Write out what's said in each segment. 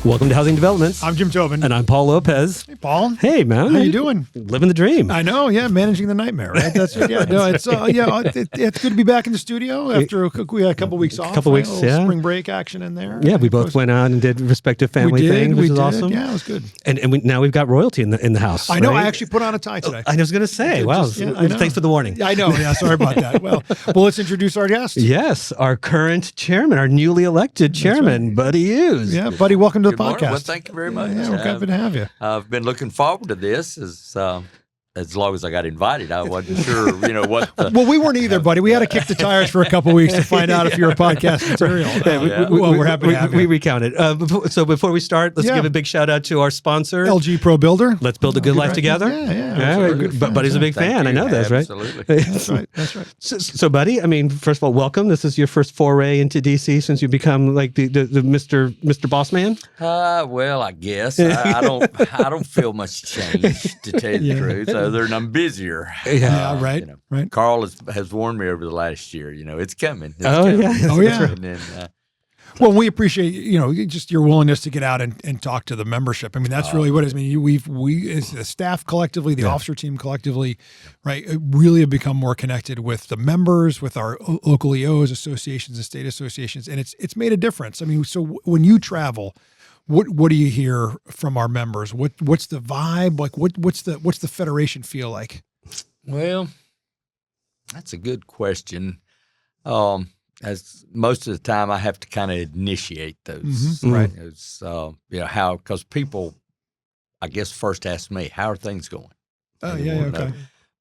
Welcome to Housing Developments. I'm Jim Tobin. And I'm Paul Lopez. Hey, Paul. Hey, man. How you doing? Living the dream. I know, yeah, managing the nightmare, right? That's it. Yeah, no, it's it's good to be back in the studio after we had a couple weeks off. Couple weeks, yeah. Spring break action in there. Yeah, we both went out and did respective family things, which is awesome. Yeah, it was good. And now we've got royalty in the house. I know. Right? I actually put on a tie today. I was going to say, wow. Thanks for the warning. I know. Yeah, sorry about that. Well, let's introduce our guest. Yes, our current chairman, our newly elected chairman, Buddy Hughes. Yeah, Buddy, welcome to the Good podcast. morning. Well, thank you very much. Yeah, we're happy to have you. I've been looking forward to this as long as I got invited. I wasn't sure, what. Well, we weren't either, buddy. We had to kick the tires for a couple weeks to find out if you're a podcast material. We're happy to have you. We recounted. So before we start, let's give a big shout out to our sponsor, LG Pro Builder. Let's build a good life together. Yeah. But Buddy's a big fan. I know this, right? Absolutely. That's right. So, Buddy, I mean, first of all, welcome. This is your first foray into DC since you become like the Mr. Boss Man. Well, I guess I don't feel much change, to tell you the truth, other than I'm busier. Right. Carl has warned me over the last year. It's coming. It's coming. Yeah. And then, well, we appreciate just your willingness to get out and talk to the membership. I mean, that's really what it is. I mean, we as the staff collectively, the officer team collectively, right, really have become more connected with the members, with our local EOs, associations, and state associations, and it's made a difference. I mean, so when you travel, what do you hear from our members? What's the vibe like? What's the federation feel like? Well, that's a good question. As most of the time, I have to kind of initiate those, right? It's, because people, I guess, first ask me, "How are things going?" Okay.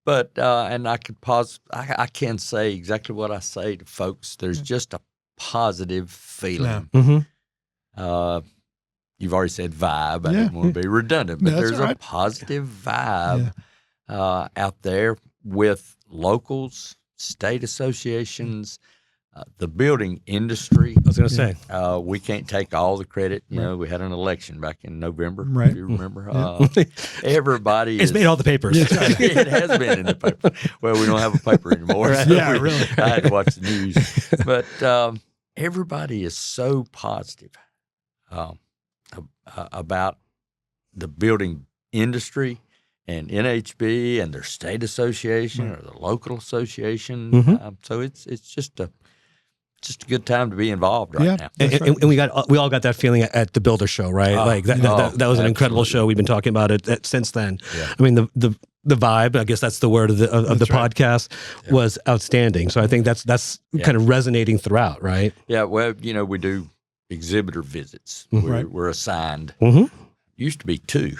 But and I could pause. I can say exactly what I say to folks. There's just a positive feeling. You've already said vibe. I didn't want to be redundant, but there's a positive vibe out there with locals, state associations. The building industry. I was going to say. We can't take all the credit. We had an election back in November, right. if you remember. Everybody It's made all the papers. It has been in the paper. Well, we don't have a paper anymore. Right. So really. I had to watch the news. But everybody is so positive about the building industry and NAHB and their state association or the local association. So it's just a good time to be involved right now. And we all got that feeling at the Builder Show, right? That was an incredible show. We've been talking about it since then. Yeah. I mean, the vibe, I guess that's the word of the podcast, was outstanding. So I think that's kind of resonating throughout, right? Yeah. Well, we do exhibitor visits. We're assigned. Used to be 2.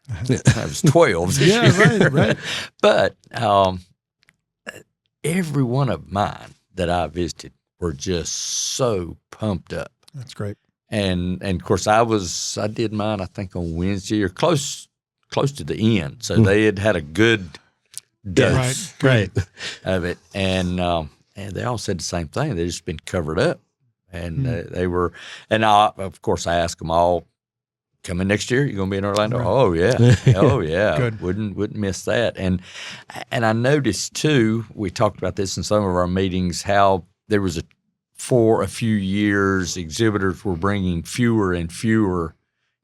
I was 12 this year. Right. But every one of mine that I visited were just so pumped up. That's great. And of course I did mine I think on Wednesday or close to the end. So they had a good dose of it. And they all said the same thing. They'd just been covered up. And they were, and of course I asked them all, coming next year, you're going to be in Orlando? Right. Oh yeah. Good. Wouldn't miss that. And I noticed too, we talked about this in some of our meetings, how there was for a few years, exhibitors were bringing fewer and fewer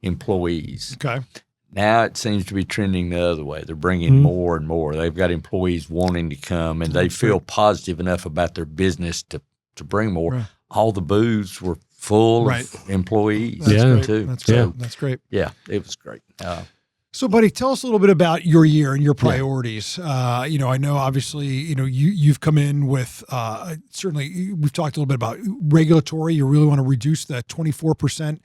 employees. Okay. Now it seems to be trending the other way. They're bringing more and more. They've got employees wanting to come, and they feel positive enough about their business to bring more. Right. All the booths were full of employees too. That's great. Yeah, it was great. So, Buddy, tell us a little bit about your year and your priorities. I know obviously, you've come in with certainly we've talked a little bit about regulatory. You really want to reduce the 24%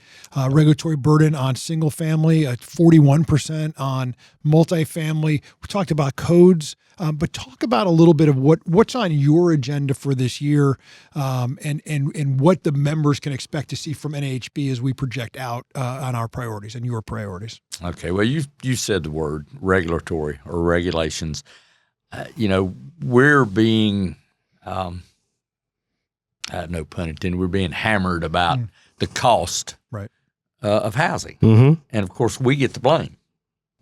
regulatory burden on single family, 41% on multifamily. We talked about codes, but talk about a little bit of what's on your agenda for this year, and what the members can expect to see from NAHB as we project out on our priorities and your priorities. Okay, well, you said the word regulatory or regulations. We're being, no pun intended, we're being hammered about the cost of housing. And, of course, we get the blame.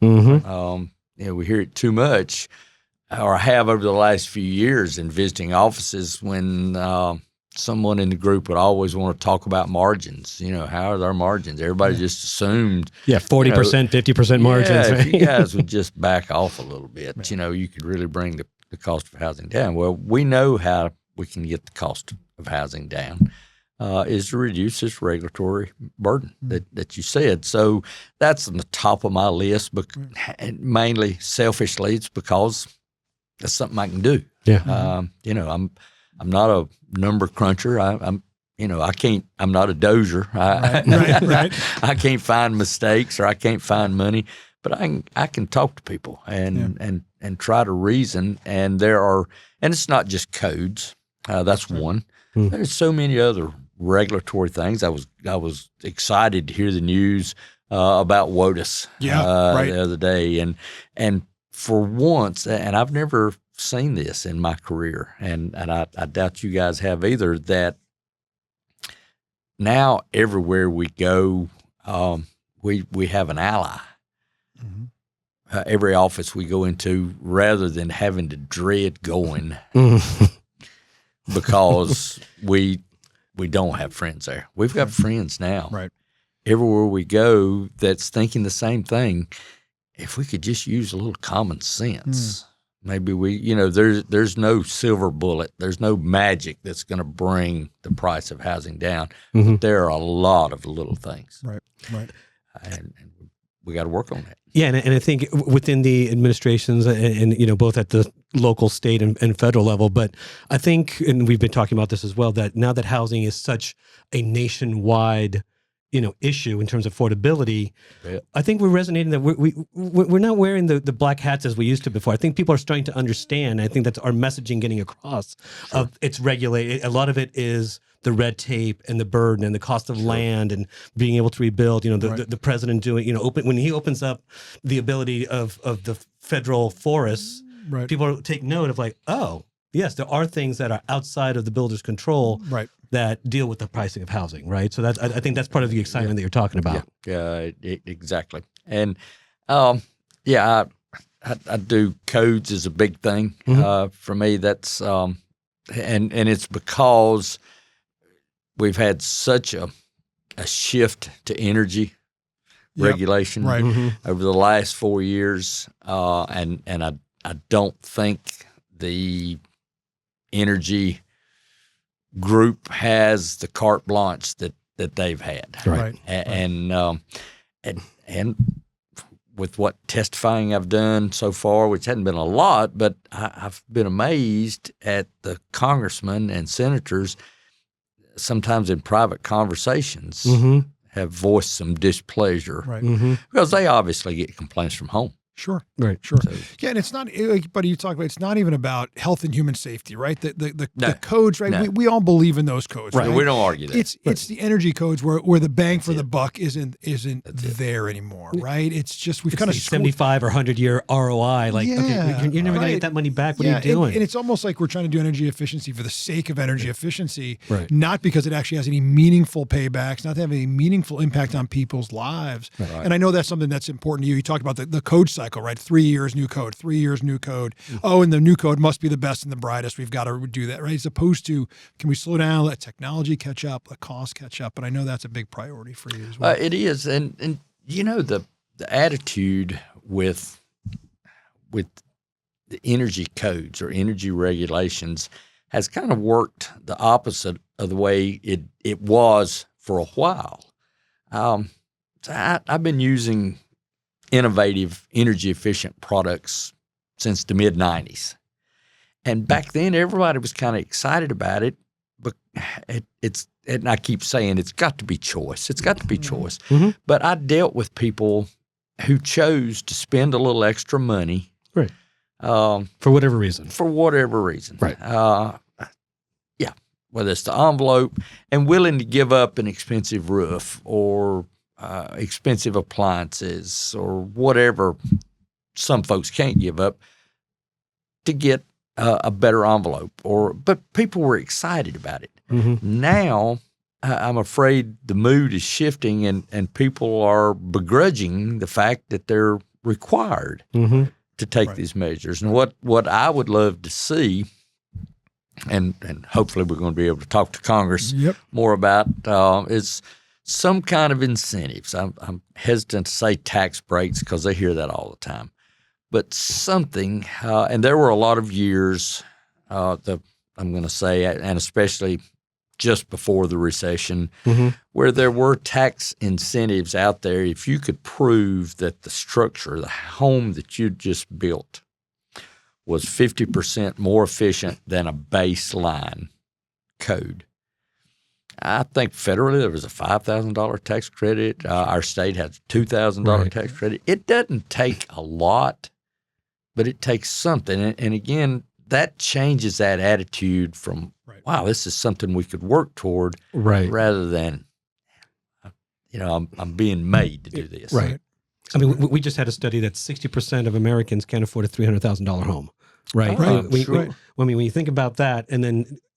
We hear it too much, or have over the last few years in visiting offices when someone in the group would always want to talk about margins. How are our margins? Everybody just assumed 40%, 50% margins. Yeah, right? if you guys would just back off a little bit, you could really bring the cost of housing down. Well, we know how we can get the cost of housing down. Is to reduce this regulatory burden that you said. So that's on the top of my list, but mainly selfishly, it's because that's something I can do. Yeah. I'm not a number cruncher. I'm not a dozer. I can't find mistakes or I can't find money, but I can talk to people and try to reason. And it's not just codes. That's one. There's so many other regulatory things. I was excited to hear the news about WOTUS the other day, and for once, and I've never seen this in my career, and I doubt you guys have either. That now everywhere we go, we have an ally. Mm-hmm. Every office we go into, rather than having to dread going because we don't have friends there. We've got friends now. Right. Everywhere we go that's thinking the same thing, if we could just use a little common sense, maybe there's no silver bullet. There's no magic that's going to bring the price of housing down. Mm-hmm. But there are a lot of little things. Right. And we got to work on that. Yeah, and I think within the administrations and both at the local, state, and federal level, but I think, and we've been talking about this as well, that now that housing is such a nationwide issue in terms of affordability, I think we're resonating that we're not wearing the black hats as we used to before. I think people are starting to understand. I think that's our messaging getting across. Sure. It's regulated. A lot of it is the red tape and the burden and the cost of land and being able to rebuild. The president doing when he opens up the ability of the federal forests, people take note of oh yes, there are things that are outside of the builder's control. Right. That deal with the pricing of housing, right? So I think that's part of the excitement that you're talking about. Yeah, exactly. And I do codes is a big thing for me. That's and it's because we've had such a shift to energy regulation over the last 4 years, and I don't think the energy group has the carte blanche that they've had, and with what testifying I've done so far, which hadn't been a lot, but I've been amazed at the congressmen and senators. Sometimes in private conversations, have voiced some displeasure, because they obviously get complaints from home. Sure. Right. Sure. So, and it's not, buddy, you talk about, it's not even about health and human safety, right? The codes, right? No. We all believe in those codes, right? We don't argue that. It's the energy codes where the bang for the buck isn't there anymore, right? It's just, we've kind of 75 or 100-year ROI. Okay, you're never going to get that money back. What are you doing? And it's almost like we're trying to do energy efficiency for the sake of energy efficiency, not because it actually has any meaningful paybacks, not to have any meaningful impact on people's lives. Right. And I know that's something that's important to you. You talked about the code cycle. Right, 3 years new code, 3 years new code. Oh, and the new code must be the best and the brightest. We've got to do that, right? As opposed to, can we slow down, let technology catch up, let cost catch up? But I know that's a big priority for you as well. It is, and the attitude with the energy codes or energy regulations has kind of worked the opposite of the way it was for a while. So I've been using innovative, energy-efficient products since the mid-'90s. And back then, everybody was kind of excited about it, but and I keep saying it's got to be choice. It's got to be choice. Mm-hmm. But I dealt with people who chose to spend a little extra money. Right. For whatever reason. Right. Whether it's the envelope and willing to give up an expensive roof or expensive appliances or whatever some folks can't give up to get a better envelope. But people were excited about it. Mm-hmm. Now, I'm afraid the mood is shifting and people are begrudging the fact that they're required to take these measures. And what I would love to see and hopefully we're going to be able to talk to Congress Yep. more about, is some kind of incentives. I'm hesitant to say tax breaks because they hear that all the time, but something. And there were a lot of years, I'm going to say, and especially just before the recession, where there were tax incentives out there. If you could prove that the structure, the home that you just built, was 50% more efficient than a baseline code. I think federally there was a $5,000 tax credit. Our state has a $2,000 tax credit. It doesn't take a lot, but it takes something. And again, that changes that attitude from, wow, this is something we could work toward, rather than, I'm being made to do this. Right. I mean, we just had a study that 60% of Americans can't afford a $300,000 home. Right. When you think about that,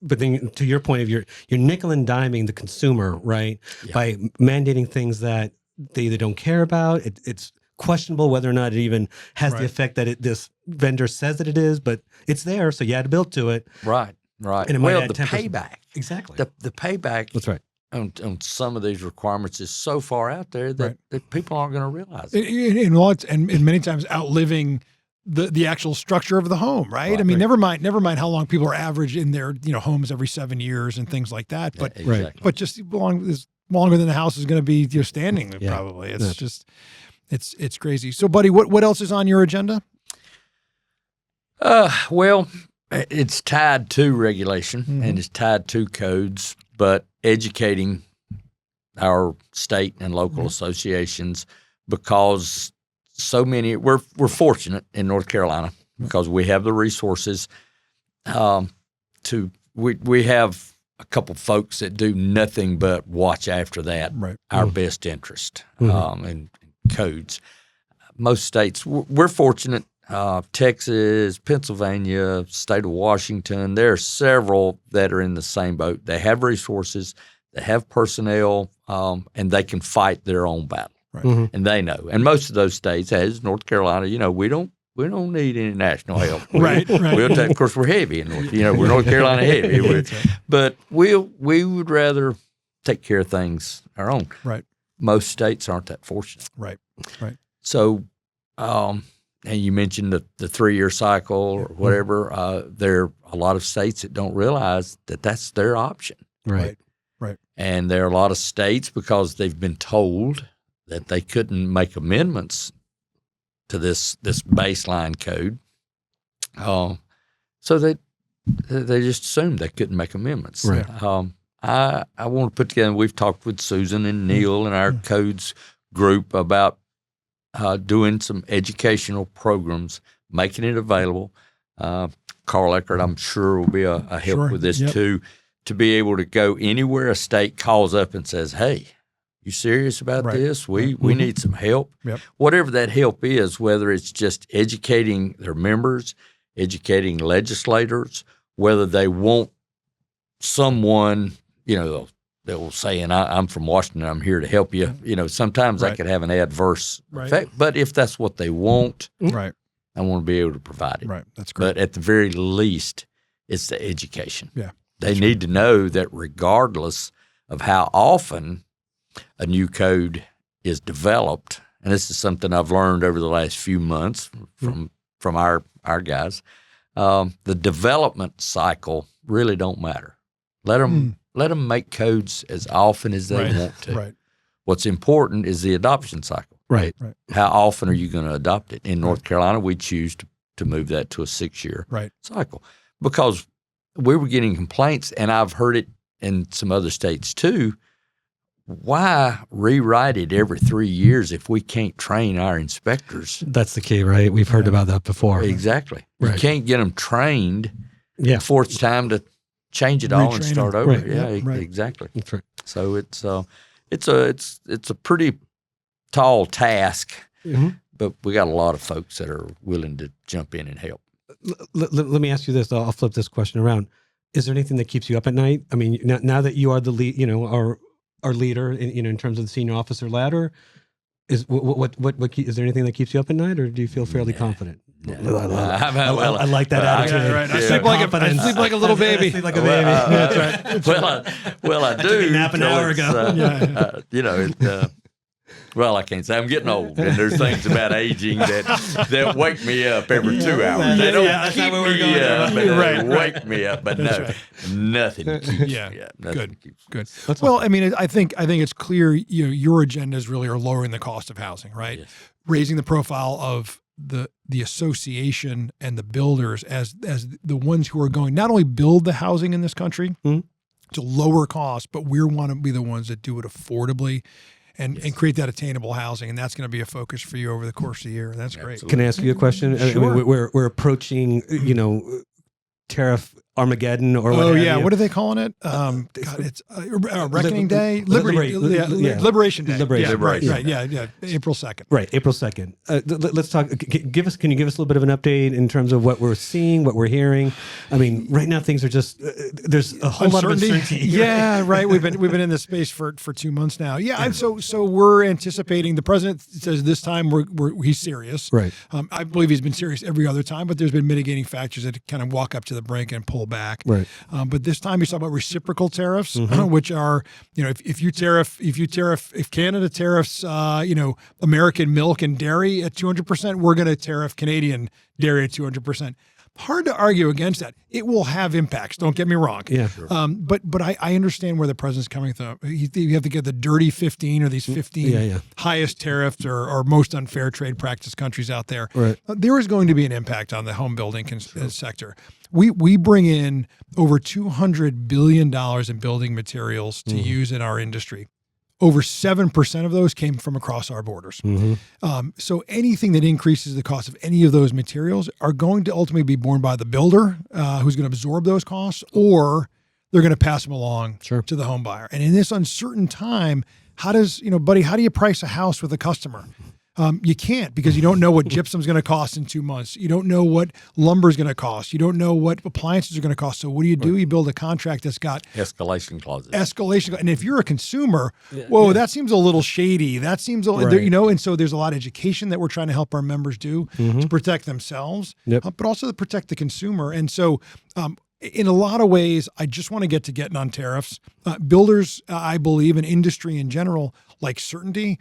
but then to your point of you're nickel and diming the consumer, right? Yeah. By mandating things that they either don't care about. It's questionable whether or not it even has the effect that this vendor says that it is, but it's there, so you had to build to it. Right. And the payback. Exactly. The payback. That's right. On some of these requirements is so far out there that people aren't going to realize it. And many times outliving the actual structure of the home, right? I mean, never mind how long people are average in their homes every 7 years and things like that. But but just longer than the house is going to be standing probably. It's just it's crazy. So, Buddy, what else is on your agenda? Well, it's tied to regulation and it's tied to codes, but educating our state and local associations, because so many, we're fortunate in North Carolina because we have the resources we have a couple folks that do nothing but watch after that, our best interest and codes. Most states, we're fortunate. Texas, Pennsylvania, state of Washington, there are several that are in the same boat. They have resources, they have personnel, and they can fight their own battle. And they know. And most of those states, as North Carolina, we don't need any national help. We'll take, of course, we're heavy in North. We're North Carolina heavy. But we would rather take care of things our own. Most states aren't that fortunate. So, and you mentioned the 3-year cycle or whatever. There are a lot of states that don't realize that that's their option. And there are a lot of states, because they've been told that they couldn't make amendments to this baseline code, so they just assumed they couldn't make amendments. I want to put together. We've talked with Susan and Neil and our codes group about doing some educational programs, making it available. Carl Eckert, I'm sure, will be a help with this too, to be able to go anywhere a state calls up and says, hey, you serious about this? We need some help. Whatever that help is, whether it's just educating their members, educating legislators, whether they want someone, they'll say, and I'm from Washington, I'm here to help you. Sometimes that could have an adverse effect. But if that's what they want, I want to be able to provide it. That's great. But at the very least, it's the education. They need to know that regardless of how often a new code is developed, and this is something I've learned over the last few months from our guys, the development cycle really don't matter. Let them make codes as often as they want to. What's important is the adoption cycle. How often are you going to adopt it? In North Carolina, we choose to move that to a 6-year cycle, because we were getting complaints, and I've heard it in some other states too. Why rewrite it every 3 years if we can't train our inspectors? That's the key, right? We've heard about that before. Exactly. You can't get them trained before it's time to change it all and start over. Exactly. That's right. So it's a pretty tall task, but we got a lot of folks that are willing to jump in and help. Let me ask you this. I'll flip this question around. Is there anything that keeps you up at night? I mean, now that you are the lead, our leader, in terms of the senior officer ladder, is what is there anything that keeps you up at night, or do you feel fairly confident? I like that attitude. Right. I sleep like a little baby. I sleep like a baby. That's right. Well, I do. Nap an hour ago. Well, I can't say I'm getting old, and there's things about aging that wake me up every 2 hours. They don't keep me up, but they wake me up. But nothing keeps me up. Nothing Good. Well, I mean, I think it's clear. Your agendas really are lowering the cost of housing, right? Yes. Raising the profile of the association and the builders as the ones who are going not only build the housing in this country to lower cost, but we want to be the ones that do it affordably. And create that attainable housing, and that's going to be a focus for you over the course of the year. That's great. Can I ask you a question? Sure. I mean, we're approaching, tariff Armageddon or whatever. Oh yeah, what are they calling it? God, it's Reckoning Day, Liberation Day. Right. Yeah. April 2nd. Right, April 2nd. Let's talk. Can you give us a little bit of an update in terms of what we're seeing, what we're hearing? I mean, right now things are just there's a whole lot of uncertainty. Yeah, right. We've been in this space for 2 months now. Yeah, and so we're anticipating. The president says this time he's serious. Right. I believe he's been serious every other time, but there's been mitigating factors that kind of walk up to the brink and pull back. Right. But this time he's talking about reciprocal tariffs, which are, if Canada tariffs, American milk and dairy at 200%, we're going to tariff Canadian dairy at 200%. Hard to argue against that. It will have impacts. Don't get me wrong. Yeah. Sure. But I understand where the president's coming from. You have to get the dirty 15 or these 15 highest tariffs or most unfair trade practice countries out there. Right. There is going to be an impact on the home building sector. We bring in over $200 billion in building materials to use in our industry. Over 7% of those came from across our borders. So anything that increases the cost of any of those materials are going to ultimately be borne by the builder, who's going to absorb those costs, or they're going to pass them along to the home buyer. And in this uncertain time, how do you price a house with a customer? You can't, because you don't know what gypsum's going to cost in 2 months. You don't know what lumber's going to cost. You don't know what appliances are going to cost. So what do? You build a contract that's got escalation clauses. And if you're a consumer, that seems a little shady. That seems, and so there's a lot of education that we're trying to help our members do to protect themselves, but also to protect the consumer. And so, in a lot of ways, I just want to get to getting on tariffs. Builders, I believe, and industry in general, like certainty.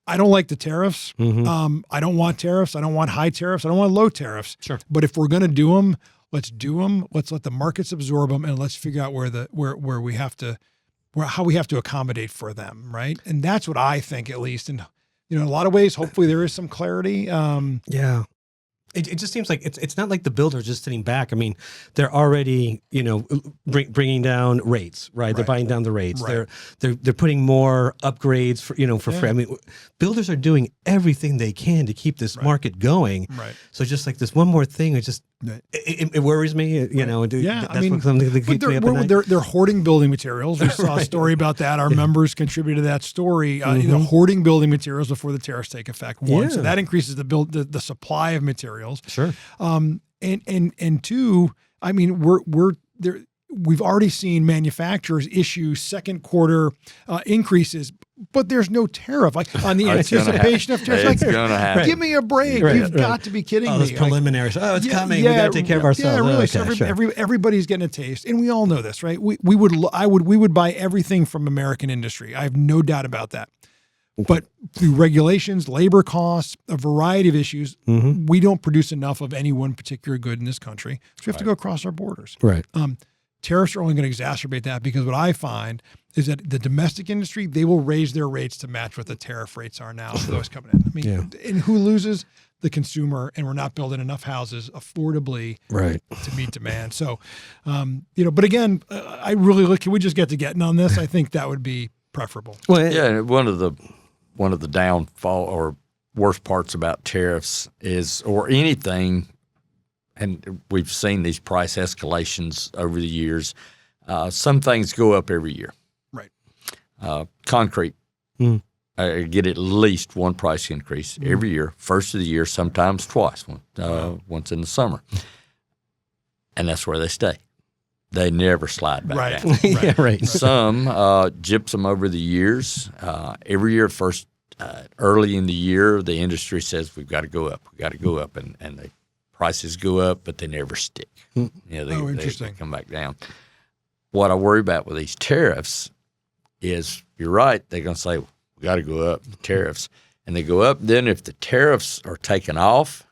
I don't like the tariffs. I don't want tariffs. I don't want high tariffs. I don't want low tariffs. Sure. But if we're going to do them, let's do them. Let's let the markets absorb them, and let's figure out how we have to accommodate for them, right? And that's what I think, at least. And in a lot of ways, hopefully there is some clarity. It just seems like it's not like the builders just sitting back. I mean, they're already bringing down rates, right? They're buying down the rates. Right. They're putting more upgrades for free. I mean, builders are doing everything they can to keep this market going. Right. So just like this one more thing, it worries me. Something that keeps me up at night. They're hoarding building materials. We saw a story about that. Our members contributed to that story. Hoarding building materials before the tariffs take effect. One, so that increases the supply of materials. Sure. And two, I mean, we're there. We've already seen manufacturers issue second quarter increases, but there's no tariff on the anticipation of tariffs. It's going to happen. Give me a break. You've got to be kidding me. Those preliminaries. It's coming. We got to take care of ourselves. Yeah, really. Everybody's getting a taste, and we all know this, right? We would buy everything from American industry. I have no doubt about that. But through regulations, labor costs, a variety of issues, we don't produce enough of any one particular good in this country. So we have to go across our borders. Right. Tariffs are only going to exacerbate that, because what I find is that the domestic industry, they will raise their rates to match what the tariff rates are now for those coming in. I mean, and who loses? The consumer, and we're not building enough houses affordably to meet demand. So, but again, I really can we just get to getting on this? I think that would be preferable. Well, one of the downfall or worst parts about tariffs is, or anything, and we've seen these price escalations over the years, some things go up every year. Right. Concrete, get at least one price increase every year, first of the year, sometimes twice, once in the summer. And that's where they stay. They never slide back down. Some gypsum over the years. Every year, first early in the year, the industry says we've got to go up. We've got to go up, and prices go up, but they never stick. You know, interesting. They come back down. What I worry about with these tariffs is, you're right, they're going to say, we got to go up, the tariffs. And they go up. Then if the tariffs are taken off,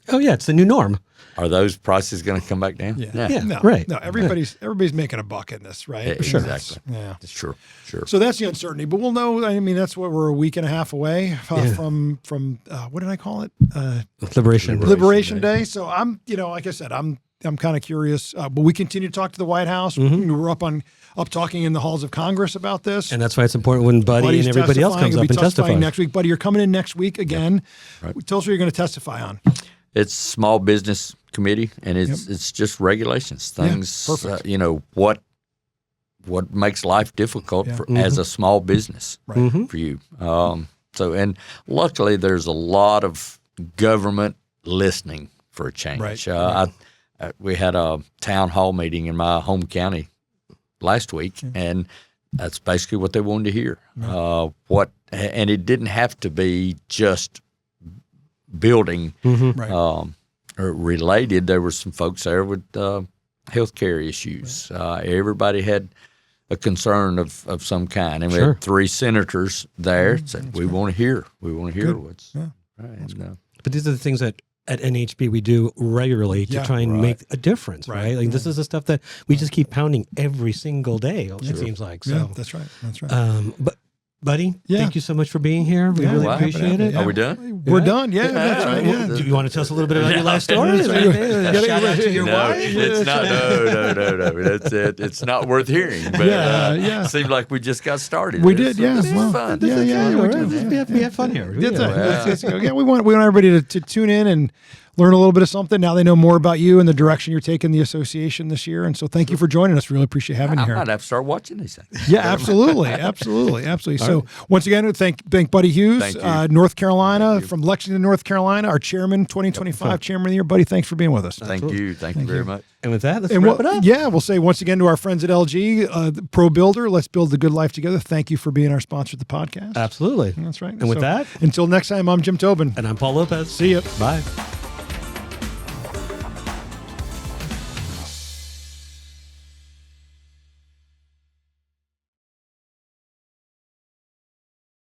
oh yeah, it's the new norm. are those prices going to come back down? Yeah. No, right. No, everybody's making a buck in this, right? Yeah, exactly. Yeah. Sure. So that's the uncertainty, but we'll know. I mean, that's what we're a week and a half away from what did I call it? Liberation Day. So I'm, like I said, I'm kind of curious, but we continue to talk to the White House. We're up talking in the halls of Congress about this, and that's why it's important when Buddy Buddy's and everybody else comes up and testifies next week. Buddy, you're coming in next week again. Yeah. Right. Tell us what you're going to testify on. It's Small Business Committee, and it's just regulations, things. Perfect. What makes life difficult as a small business for you. And luckily, there's a lot of government listening for a change. Right. We had a town hall meeting in my home county last week, and that's basically what they wanted to hear. And it didn't have to be just building or related. There were some folks there with healthcare issues. Everybody had a concern of some kind, and we had 3 senators there said, "We want to hear. We want to hear what's right." And, but these are the things that at NHB we do regularly to try and make a difference, right? Like this is the stuff that we just keep pounding every single day. It seems like. So yeah, that's right. But Buddy, thank you so much for being here. We really appreciate it. Are we done? We're done. Yeah, that's right. Yeah. Do you want to tell us a little bit about your life story? Shout out to your wife. It's not. No. It's not worth hearing. But it seemed like we just got started. We did. Yeah. This is fun. We have fun here. We want everybody to tune in and learn a little bit of something. Now they know more about you and the direction you're taking the association this year. And so thank you for joining us. Really appreciate having you here. I might have to start watching these things. Yeah, absolutely. So once again, thank Buddy Hughes, North Carolina, from Lexington, North Carolina, our chairman, 2025 chairman of the year. Buddy, thanks for being with us. Thank you very much. And with that, let's wrap it up. Yeah, we'll say once again to our friends at LG, the Pro Builder, let's build the good life together. Thank you for being our sponsor of the podcast. Absolutely. That's right. And with that, until next time, I'm Jim Tobin. And I'm Paul Lopez. See you. Bye.